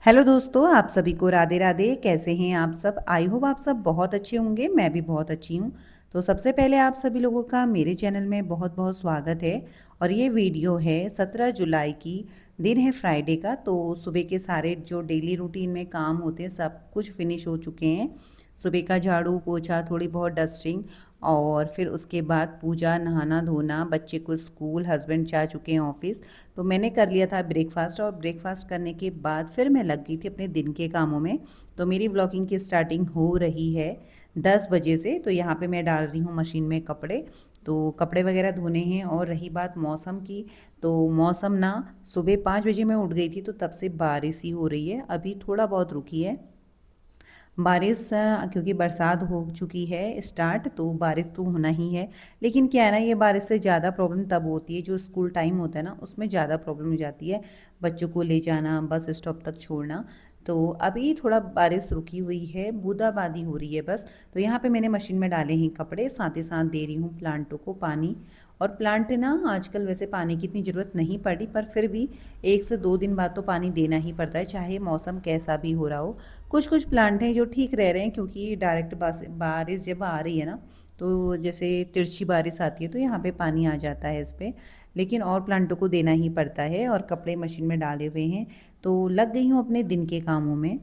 Hello दोस्तों, आप सभी को राधे राधे। कैसे हैं आप सब? आई होप आप सब बहुत अच्छे होंगे। मैं भी बहुत अच्छी हूँ। तो सबसे पहले आप सभी लोगों का मेरे चैनल में बहुत बहुत स्वागत है। और ये वीडियो है 17 जुलाई की, दिन है फ्राइडे का। तो सुबह के सारे जो डेली रूटीन में काम होते हैं सब कुछ फिनिश हो चुके हैं। सुबह का झाड़ू पोछा, थोड़ी बहुत डस्टिंग, और फिर उसके बाद पूजा, नहाना धोना, बच्चे को स्कूल, हस्बैंड जा चुके हैं ऑफिस। तो मैंने कर लिया था ब्रेकफास्ट, और ब्रेकफास्ट करने के बाद फिर मैं लग गई थी अपने दिन के कामों में। तो मेरी व्लॉगिंग की स्टार्टिंग हो रही है 10 बजे से। तो यहाँ पे मैं डाल रही हूँ मशीन में कपड़े। तो कपड़े वगैरह धोने हैं। और रही बात मौसम की, तो मौसम ना, सुबह 5 बजे मैं उठ गई थी तो तब से बारिश ही हो रही है। अभी थोड़ा बहुत रुकी है बारिश, क्योंकि बरसात हो चुकी है स्टार्ट, तो बारिश तो होना ही है। लेकिन क्या है ना, ये बारिश से ज़्यादा प्रॉब्लम तब होती है जो स्कूल टाइम होता है ना, उसमें ज़्यादा प्रॉब्लम हो जाती है। बच्चों को ले जाना, बस स्टॉप तक छोड़ना। तो अभी थोड़ा बारिश रुकी हुई है, बूंदाबांदी हो रही है बस। तो यहाँ पे मैंने मशीन में डाले हैं कपड़े, साथ ही साथ दे रही हूँ प्लांटों को पानी। और प्लांट ना, आजकल वैसे पानी की इतनी ज़रूरत नहीं पड़ी, पर फिर भी 1 से 2 दिन बाद तो पानी देना ही पड़ता है, चाहे मौसम कैसा भी हो रहा हो। कुछ कुछ प्लांट हैं जो ठीक रह रहे हैं, क्योंकि डायरेक्ट बारिश जब आ रही है ना, तो जैसे तिरछी बारिश आती है तो यहाँ पे पानी आ जाता है इस पे। लेकिन और प्लांटों को देना ही पड़ता है। और कपड़े मशीन में डाले हुए हैं, तो लग गई हूँ अपने दिन के कामों में।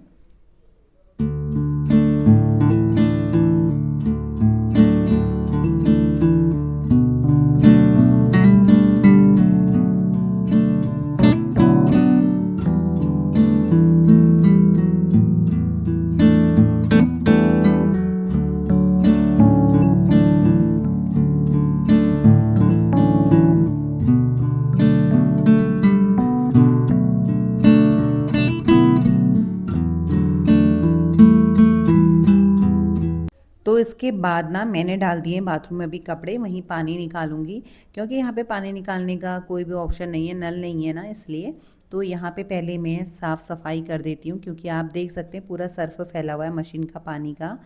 तो इसके बाद ना मैंने डाल दिए बाथरूम में भी कपड़े, वहीं पानी निकालूंगी, क्योंकि यहाँ पे पानी निकालने का कोई भी ऑप्शन नहीं है, नल नहीं है ना, इसलिए। तो यहाँ पे पहले मैं साफ़ सफाई कर देती हूँ, क्योंकि आप देख सकते हैं पूरा सर्फ फैला हुआ है मशीन का पानी का।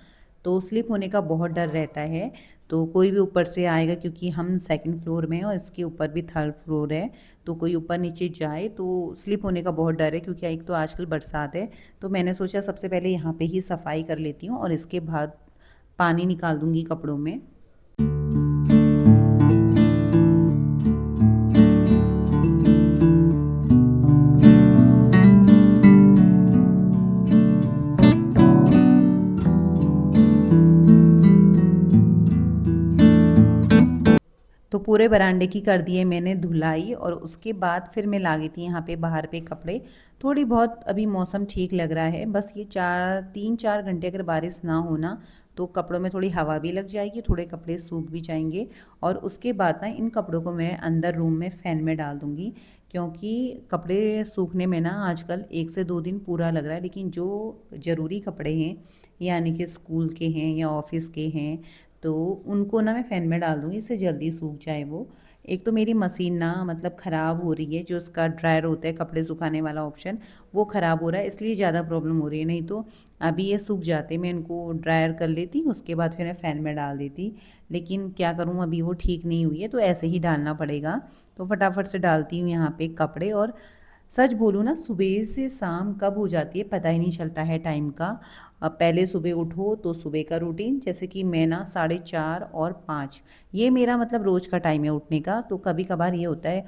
तो स्लिप होने का बहुत डर रहता है। तो कोई भी ऊपर से आएगा, क्योंकि हम सेकंड फ्लोर में हैं और इसके ऊपर भी थर्ड फ्लोर है। तो कोई ऊपर नीचे जाए तो स्लिप होने का बहुत डर है, क्योंकि एक तो आजकल बरसात है। तो मैंने सोचा सबसे पहले यहाँ पे ही सफाई कर लेती हूँ, और इसके बाद पानी निकाल दूंगी कपड़ों में। तो पूरे बरामदे की कर दिए मैंने धुलाई, और उसके बाद फिर मैं ला गई थी यहाँ पे बाहर पे कपड़े। थोड़ी बहुत अभी मौसम ठीक लग रहा है, बस ये 3-4 घंटे अगर बारिश ना होना, तो कपड़ों में थोड़ी हवा भी लग जाएगी, थोड़े कपड़े सूख भी जाएंगे। और उसके बाद ना इन कपड़ों को मैं अंदर रूम में फ़ैन में डाल दूँगी, क्योंकि कपड़े सूखने में ना आजकल 1 से 2 दिन पूरा लग रहा है। लेकिन जो ज़रूरी कपड़े हैं, यानी कि स्कूल के हैं या ऑफिस के हैं, तो उनको ना मैं फ़ैन में डाल दूँगी, इससे जल्दी सूख जाए वो। एक तो मेरी मशीन ना मतलब ख़राब हो रही है, जो उसका ड्रायर होता है कपड़े सुखाने वाला ऑप्शन, वो ख़राब हो रहा है, इसलिए ज़्यादा प्रॉब्लम हो रही है। नहीं तो अभी ये सूख जाते, मैं इनको ड्रायर कर लेती, उसके बाद फिर मैं फ़ैन में डाल देती। लेकिन क्या करूँ, अभी वो ठीक नहीं हुई है, तो ऐसे ही डालना पड़ेगा। तो फटाफट से डालती हूँ यहाँ पे कपड़े। और सच बोलूँ ना, सुबह से शाम कब हो जाती है पता ही नहीं चलता है टाइम का। अब पहले सुबह उठो तो सुबह का रूटीन, जैसे कि मैं ना 4:30 और 5, ये मेरा मतलब रोज़ का टाइम है उठने का। तो कभी कभार ये होता है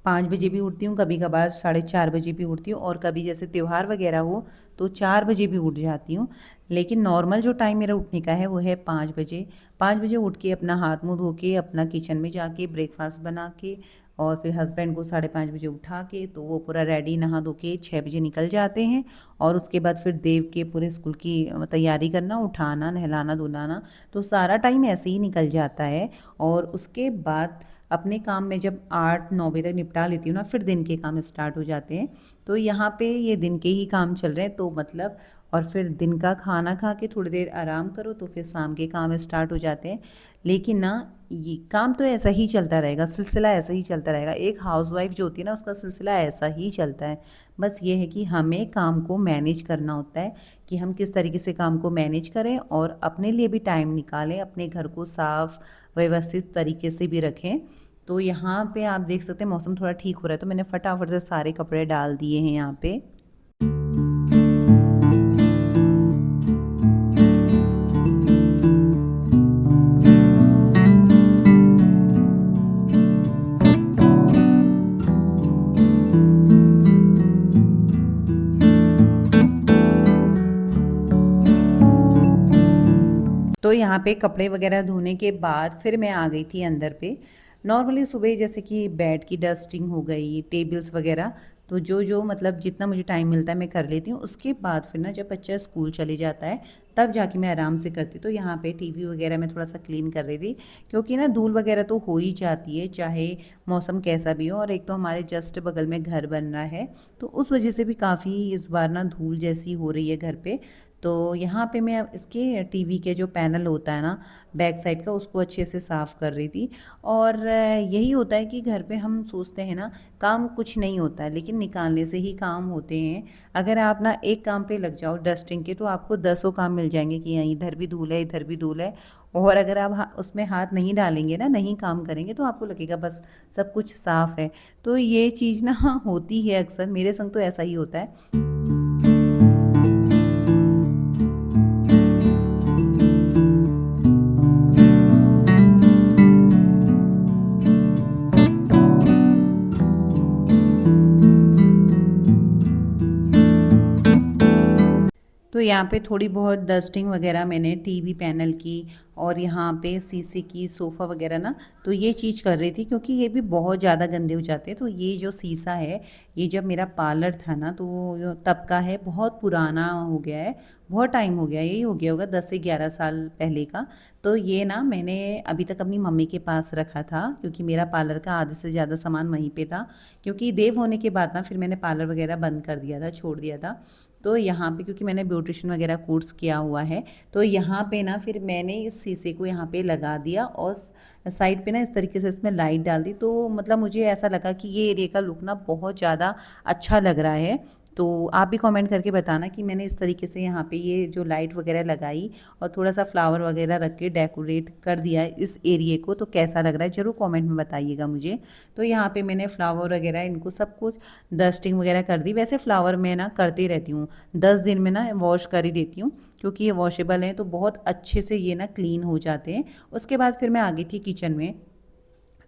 5 बजे भी उठती हूँ, कभी कभार 4:30 बजे भी उठती हूँ, और कभी जैसे त्यौहार वगैरह हो तो 4 बजे भी उठ जाती हूँ। लेकिन नॉर्मल जो टाइम मेरा उठने का है वो है 5 बजे। 5 बजे उठ के अपना हाथ मुँह धो के अपना किचन में जाके ब्रेकफास्ट बना के, और फिर हस्बैंड को 5:30 बजे उठा के, तो वो पूरा रेडी नहा धो के 6 बजे निकल जाते हैं। और उसके बाद फिर देव के पूरे स्कूल की तैयारी करना, उठाना, नहलाना धुलाना, तो सारा टाइम ऐसे ही निकल जाता है। और उसके बाद अपने काम में जब 8-9 बजे तक निपटा लेती हूँ ना, फिर दिन के काम स्टार्ट हो जाते हैं। तो यहाँ पे ये दिन के ही काम चल रहे हैं, तो मतलब। और फिर दिन का खाना खा के थोड़ी देर आराम करो, तो फिर शाम के काम स्टार्ट हो जाते हैं। लेकिन ना, ये काम तो ऐसा ही चलता रहेगा, सिलसिला ऐसा ही चलता रहेगा। एक हाउसवाइफ जो होती है ना, उसका सिलसिला ऐसा ही चलता है। बस ये है कि हमें काम को मैनेज करना होता है, कि हम किस तरीके से काम को मैनेज करें और अपने लिए भी टाइम निकालें, अपने घर को साफ व्यवस्थित तरीके से भी रखें। तो यहाँ पे आप देख सकते हैं मौसम थोड़ा ठीक हो रहा है, तो मैंने फटाफट से सारे कपड़े डाल दिए हैं यहाँ पे। तो यहाँ पे कपड़े वगैरह धोने के बाद फिर मैं आ गई थी अंदर पे। नॉर्मली सुबह जैसे कि बेड की डस्टिंग हो गई, टेबल्स वगैरह, तो जो मतलब जितना मुझे टाइम मिलता है मैं कर लेती हूँ। उसके बाद फिर ना जब बच्चा स्कूल चले जाता है तब जाके मैं आराम से करती हूँ। तो यहाँ पे टीवी वगैरह मैं थोड़ा सा क्लीन कर रही थी, क्योंकि ना धूल वगैरह तो हो ही जाती है चाहे मौसम कैसा भी हो, और एक तो हमारे जस्ट बगल में घर बन रहा है, तो उस वजह से भी काफ़ी इस बार ना धूल जैसी हो रही है घर पे। तो यहाँ पे मैं अब इसके टीवी के जो पैनल होता है ना बैक साइड का, उसको अच्छे से साफ़ कर रही थी। और यही होता है कि घर पे हम सोचते हैं ना काम कुछ नहीं होता है, लेकिन निकालने से ही काम होते हैं। अगर आप ना एक काम पे लग जाओ डस्टिंग के, तो आपको दसों काम मिल जाएंगे कि यहाँ इधर भी धूल है, इधर भी धूल है। और अगर आप उसमें हाथ नहीं डालेंगे ना, नहीं काम करेंगे, तो आपको लगेगा बस सब कुछ साफ़ है। तो ये चीज़ ना होती है अक्सर, मेरे संग तो ऐसा ही होता है। तो यहाँ पे थोड़ी बहुत डस्टिंग वगैरह मैंने टीवी पैनल की, और यहाँ पे शीशे की सोफ़ा वगैरह ना, तो ये चीज़ कर रही थी, क्योंकि ये भी बहुत ज़्यादा गंदे हो जाते हैं। तो ये जो शीशा है, ये जब मेरा पार्लर था ना, तो तब का है, बहुत पुराना हो गया है, बहुत टाइम हो गया, यही हो गया होगा 10 से 11 साल पहले का। तो ये ना मैंने अभी तक अपनी मम्मी के पास रखा था, क्योंकि मेरा पार्लर का आधे से ज़्यादा सामान वहीं पे था। क्योंकि देव होने के बाद ना फिर मैंने पार्लर वगैरह बंद कर दिया था, छोड़ दिया था। तो यहाँ पे क्योंकि मैंने ब्यूटिशियन वगैरह कोर्स किया हुआ है, तो यहाँ पे ना फिर मैंने इस शीशे को यहाँ पे लगा दिया, और साइड पे ना इस तरीके से इसमें लाइट डाल दी। तो मतलब मुझे ऐसा लगा कि ये एरिया का लुक ना बहुत ज़्यादा अच्छा लग रहा है। तो आप भी कमेंट करके बताना कि मैंने इस तरीके से यहाँ पे ये जो लाइट वगैरह लगाई और थोड़ा सा फ्लावर वगैरह रख के डेकोरेट कर दिया है इस एरिए को, तो कैसा लग रहा है ज़रूर कमेंट में बताइएगा मुझे। तो यहाँ पे मैंने फ्लावर वगैरह इनको सब कुछ डस्टिंग वगैरह कर दी। वैसे फ्लावर मैं ना करती रहती हूँ, 10 दिन में ना वॉश कर ही देती हूँ, क्योंकि ये वॉशेबल हैं, तो बहुत अच्छे से ये ना क्लीन हो जाते हैं। उसके बाद फिर मैं आ गई थी किचन में।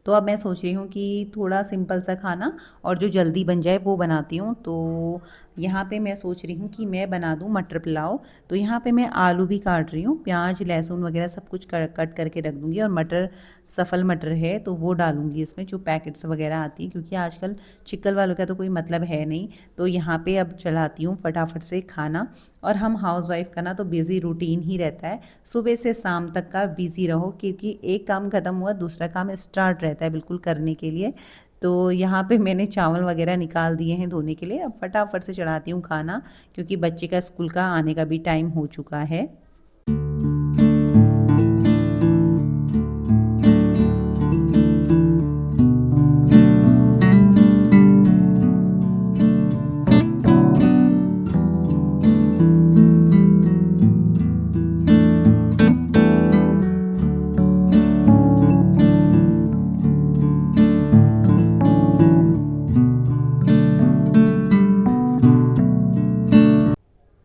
तो अब मैं सोच रही हूँ कि थोड़ा सिंपल सा खाना और जो जल्दी बन जाए वो बनाती हूँ। तो यहाँ पे मैं सोच रही हूँ कि मैं बना दूँ मटर पुलाव। तो यहाँ पे मैं आलू भी काट रही हूँ, प्याज लहसुन वगैरह सब कुछ कट करके रख दूँगी, और मटर सफल मटर है तो वो डालूँगी इसमें, जो पैकेट्स वगैरह आती है, क्योंकि आजकल चिक्कल वालों का तो कोई मतलब है नहीं। तो यहाँ पे अब चलाती हूँ फटाफट से खाना। और हम हाउसवाइफ का ना तो बिज़ी रूटीन ही रहता है, सुबह से शाम तक का बिज़ी रहो, क्योंकि एक काम ख़त्म हुआ दूसरा काम स्टार्ट रहता है बिल्कुल करने के लिए। तो यहाँ पे मैंने चावल वगैरह निकाल दिए हैं धोने के लिए, अब फटाफट से चढ़ाती हूँ खाना, क्योंकि बच्चे का स्कूल का आने का भी टाइम हो चुका है।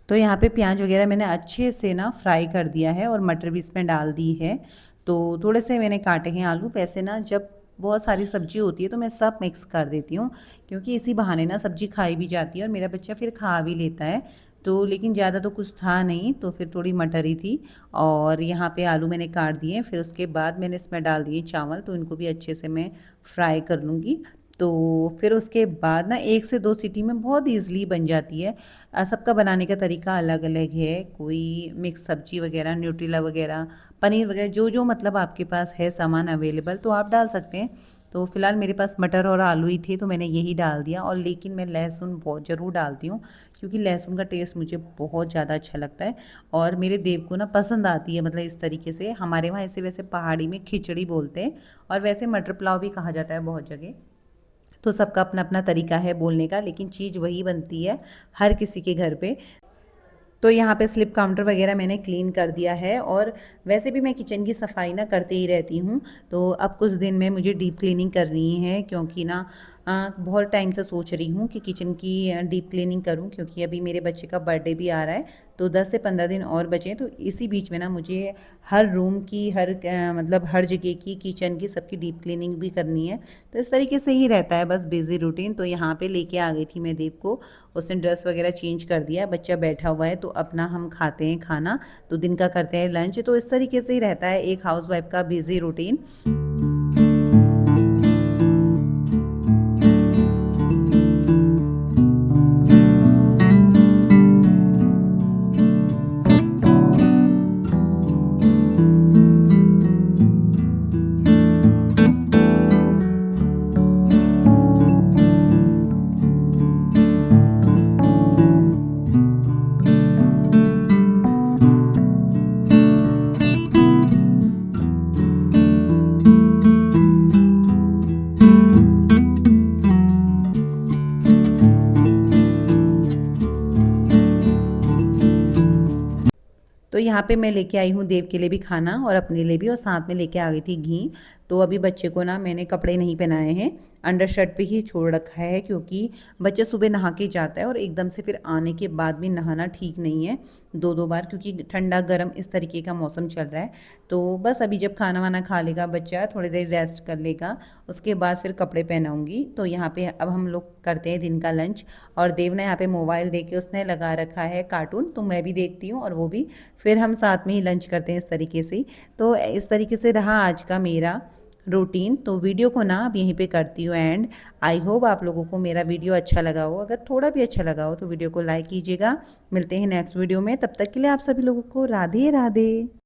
तो यहाँ पे प्याज वगैरह मैंने अच्छे से ना फ्राई कर दिया है, और मटर भी इसमें डाल दी है। तो थोड़े से मैंने काटे हैं आलू। वैसे ना जब बहुत सारी सब्जी होती है तो मैं सब मिक्स कर देती हूँ, क्योंकि इसी बहाने ना सब्जी खाई भी जाती है और मेरा बच्चा फिर खा भी लेता है। तो लेकिन ज़्यादा तो कुछ था नहीं, तो फिर थोड़ी मटर ही थी, और यहाँ पे आलू मैंने काट दिए। फिर उसके बाद मैंने इसमें डाल दिए चावल, तो इनको भी अच्छे से मैं फ्राई कर लूँगी। तो फिर उसके बाद ना 1 से 2 सीटी में बहुत ईज़िली बन जाती है। सबका बनाने का तरीका अलग-अलग है, कोई मिक्स सब्जी वगैरह, न्यूट्रेला वगैरह, पनीर वगैरह, जो मतलब आपके पास है सामान अवेलेबल तो आप डाल सकते हैं। तो फ़िलहाल मेरे पास मटर और आलू ही थे, तो मैंने यही डाल दिया। और लेकिन मैं लहसुन बहुत ज़रूर डालती हूँ, क्योंकि लहसुन का टेस्ट मुझे बहुत ज़्यादा अच्छा लगता है, और मेरे देव को ना पसंद आती है, मतलब इस तरीके से। हमारे वहाँ इसे वैसे पहाड़ी में खिचड़ी बोलते हैं, और वैसे मटर पुलाव भी कहा जाता है बहुत जगह। तो सबका अपना अपना तरीका है बोलने का, लेकिन चीज़ वही बनती है हर किसी के घर पे। तो यहाँ पे स्लिप काउंटर वगैरह मैंने क्लीन कर दिया है, और वैसे भी मैं किचन की सफाई ना करते ही रहती हूँ। तो अब कुछ दिन में मुझे डीप क्लीनिंग करनी है, क्योंकि ना बहुत टाइम से सोच रही हूँ कि किचन की डीप क्लीनिंग करूँ, क्योंकि अभी मेरे बच्चे का बर्थडे भी आ रहा है, तो 10 से 15 दिन और बचे हैं। तो इसी बीच में ना मुझे हर रूम की, मतलब हर जगह की, किचन की, सबकी डीप क्लीनिंग भी करनी है। तो इस तरीके से ही रहता है बस बिज़ी रूटीन। तो यहाँ पे लेके आ गई थी मैं देव को, उसने ड्रेस वगैरह चेंज कर दिया, बच्चा बैठा हुआ है, तो अपना हम खाते हैं खाना, तो दिन का करते हैं लंच। तो इस तरीके से ही रहता है एक हाउसवाइफ का बिज़ी रूटीन। तो यहाँ पे मैं लेके आई हूँ देव के लिए भी खाना और अपने लिए भी, और साथ में लेके आ गई थी घी। तो अभी बच्चे को ना मैंने कपड़े नहीं पहनाए हैं, अंडर शर्ट पे ही छोड़ रखा है, क्योंकि बच्चा सुबह नहा के जाता है और एकदम से फिर आने के बाद भी नहाना ठीक नहीं है, दो दो बार, क्योंकि ठंडा गर्म इस तरीके का मौसम चल रहा है। तो बस अभी जब खाना वाना खा लेगा बच्चा, थोड़ी देर रेस्ट कर लेगा, उसके बाद फिर कपड़े पहनाऊंगी। तो यहाँ पे अब हम लोग करते हैं दिन का लंच, और देव ने यहाँ पे मोबाइल दे के उसने लगा रखा है कार्टून, तो मैं भी देखती हूँ और वो भी, फिर हम साथ में ही लंच करते हैं इस तरीके से। तो इस तरीके से रहा आज का मेरा रूटीन। तो वीडियो को ना अब यहीं पे करती हूँ एंड। आई होप आप लोगों को मेरा वीडियो अच्छा लगा हो, अगर थोड़ा भी अच्छा लगा हो तो वीडियो को लाइक कीजिएगा। मिलते हैं नेक्स्ट वीडियो में, तब तक के लिए आप सभी लोगों को राधे राधे।